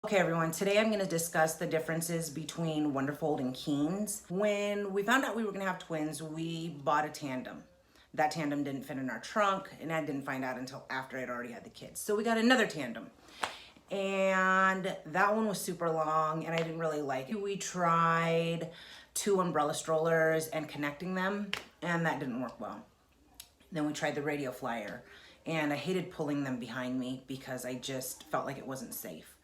Okay everyone, today I'm going to discuss the differences between WonderFold and Keenz. When we found out we were going to have twins, we bought a tandem. That tandem didn't fit in our trunk, and I didn't find out until after I'd already had the kids. So we got another tandem, and that one was super long, and I didn't really like it. We tried 2 umbrella strollers and connecting them, and that didn't work well. Then we tried the radio flyer, and I hated pulling them behind me because I just felt like it wasn't safe.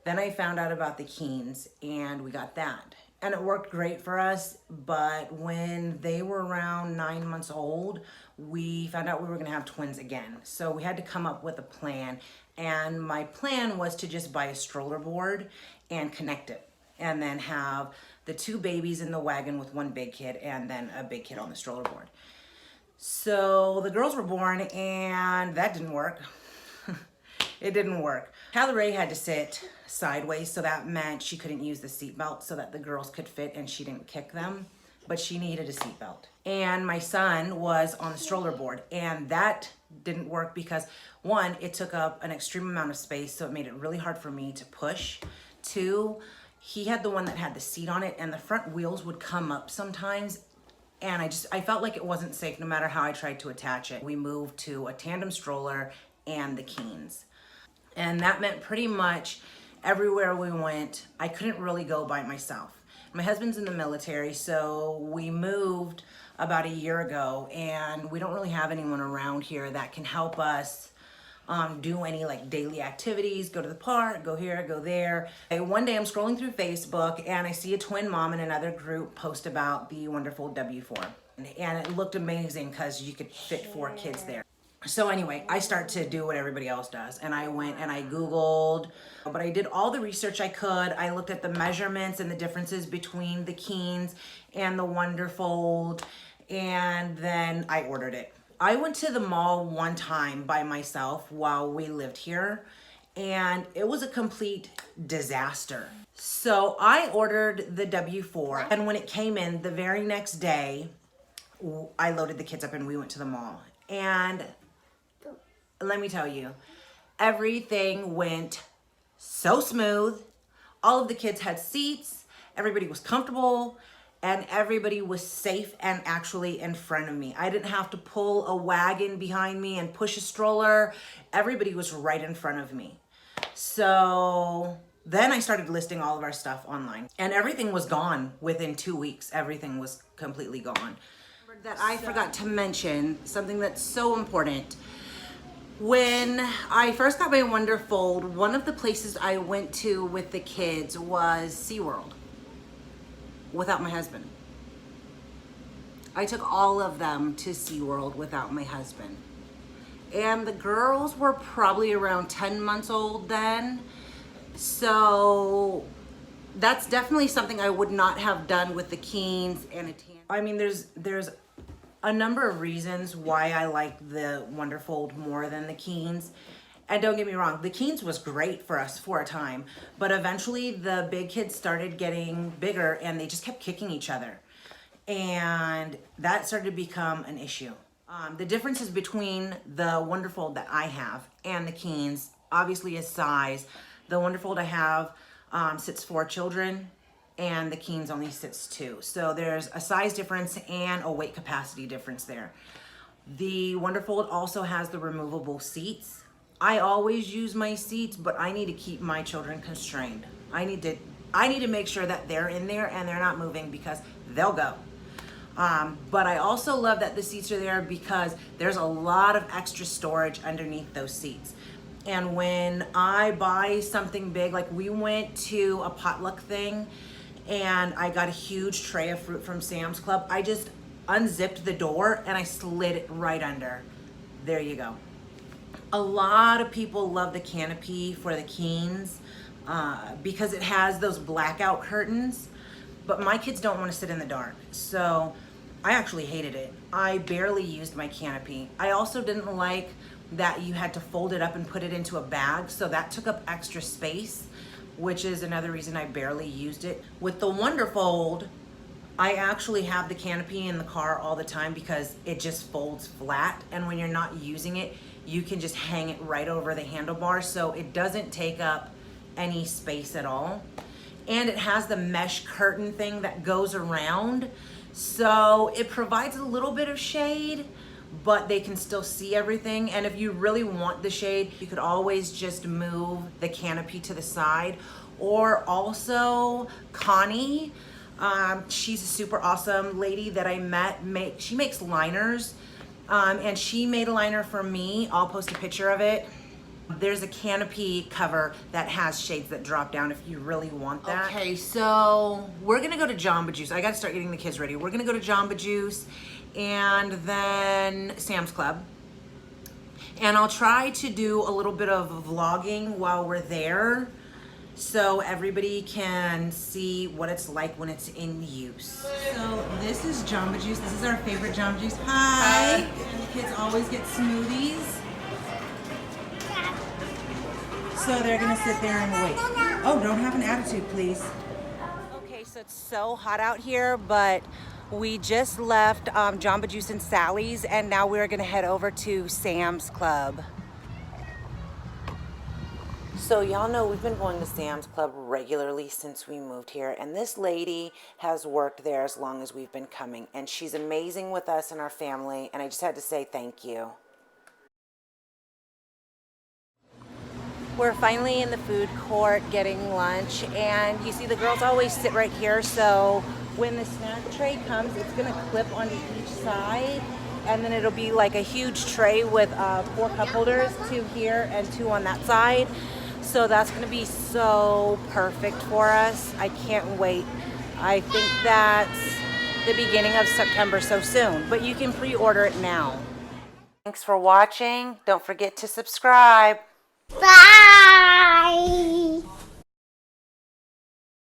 Then I found out about the Keenz, and we got that. And it worked great for us, but when they were around 9 months old, we found out we were gonna have twins again. So we had to come up with a plan, and my plan was to just buy a stroller board and connect it, and then have the 2 babies in the wagon with 1 big kid, and then a big kid on the stroller board. So the girls were born, and that didn't work. It didn't work. Callie had to sit sideways, so that meant she couldn't use the seatbelt so that the girls could fit and she didn't kick them, but she needed a seatbelt. And my son was on the stroller board, and that didn't work because 1, it took up an extreme amount of space, so it made it really hard for me to push. 2, he had the one that had the seat on it, and the front wheels would come up sometimes, and I felt like it wasn't safe no matter how I tried to attach it. We moved to a tandem stroller and the Keenz. And that meant pretty much everywhere we went, I couldn't really go by myself. My husband's in the military, so we moved about a year ago, and we don't really have anyone around here that can help us do any like daily activities, go to the park, go here, go there. One day I'm scrolling through Facebook, and I see a twin mom in another group post about the WonderFold W4. And it looked amazing because you could fit 4 kids there. So anyway, I start to do what everybody else does, and I went and I Googled, but I did all the research I could. I looked at the measurements and the differences between the Keenz and the WonderFold, and then I ordered it. I went to the mall one time by myself while we lived here, and it was a complete disaster. So I ordered the W4, and when it came in the very next day, I loaded the kids up and we went to the mall. And let me tell you, everything went so smooth. All of the kids had seats, everybody was comfortable, and everybody was safe and actually in front of me. I didn't have to pull a wagon behind me and push a stroller. Everybody was right in front of me. So then I started listing all of our stuff online, and everything was gone within 2 weeks. Everything was completely gone. That I forgot to mention, something that's so important. When I first got my WonderFold, one of the places I went to with the kids was SeaWorld without my husband. I took all of them to SeaWorld without my husband. And the girls were probably around 10 months old then. So that's definitely something I would not have done with the Keenz and a tandem. I mean, there's a number of reasons why I like the WonderFold more than the Keenz. And don't get me wrong, the Keenz was great for us for a time, but eventually the big kids started getting bigger and they just kept kicking each other. And that started to become an issue. The differences between the WonderFold that I have and the Keenz obviously is size. The WonderFold I have sits 4 children, and the Keenz only sits 2. So there's a size difference and a weight capacity difference there. The WonderFold also has the removable seats. I always use my seats, but I need to keep my children constrained. I need to make sure that they're in there and they're not moving because they'll go. But I also love that the seats are there because there's a lot of extra storage underneath those seats. And when I buy something big, like we went to a potluck thing, and I got a huge tray of fruit from Sam's Club. I just unzipped the door and I slid it right under. There you go. A lot of people love the Canopy for the Keenz because it has those blackout curtains, but my kids don't want to sit in the dark. So I actually hated it. I barely used my Canopy. I also didn't like that you had to fold it up and put it into a bag, so that took up extra space, which is another reason I barely used it. With the WonderFold, I actually have the Canopy in the car all the time because it just folds flat, and when you're not using it, you can just hang it right over the handlebar, so it doesn't take up any space at all. And it has the mesh curtain thing that goes around. So it provides a little bit of shade, but they can still see everything. And if you really want the shade, you could always just move the canopy to the side. Or also Connie, she's a super awesome lady that I met. She makes liners, and she made a liner for me. I'll post a picture of it. There's a canopy cover that has shades that drop down if you really want that. Okay, so we're gonna go to Jamba Juice. I gotta start getting the kids ready. We're gonna go to Jamba Juice and then Sam's Club. And I'll try to do a little bit of vlogging while we're there so everybody can see what it's like when it's in use. So this is Jamba Juice. This is our favorite Jamba Juice. Hi. And the kids always get smoothies. So they're gonna sit there and wait. Oh, don't have an attitude, please. Okay, so it's so hot out here, but we just left Jamba Juice and Sally's, and now we're gonna head over to Sam's Club. So y'all know we've been going to Sam's Club regularly since we moved here, and this lady has worked there as long as we've been coming, and she's amazing with us and our family, and I just had to say thank you. We're finally in the food court getting lunch, and you see the girls always sit right here, so when the snack tray comes, it's gonna clip onto each side, and then it'll be like a huge tray with 4 cup holders, 2 here and 2 on that side. So that's gonna be so perfect for us. I can't wait. I think that's the beginning of September, so soon, but you can pre-order it now. Thanks for watching. Don't forget to subscribe. Bye.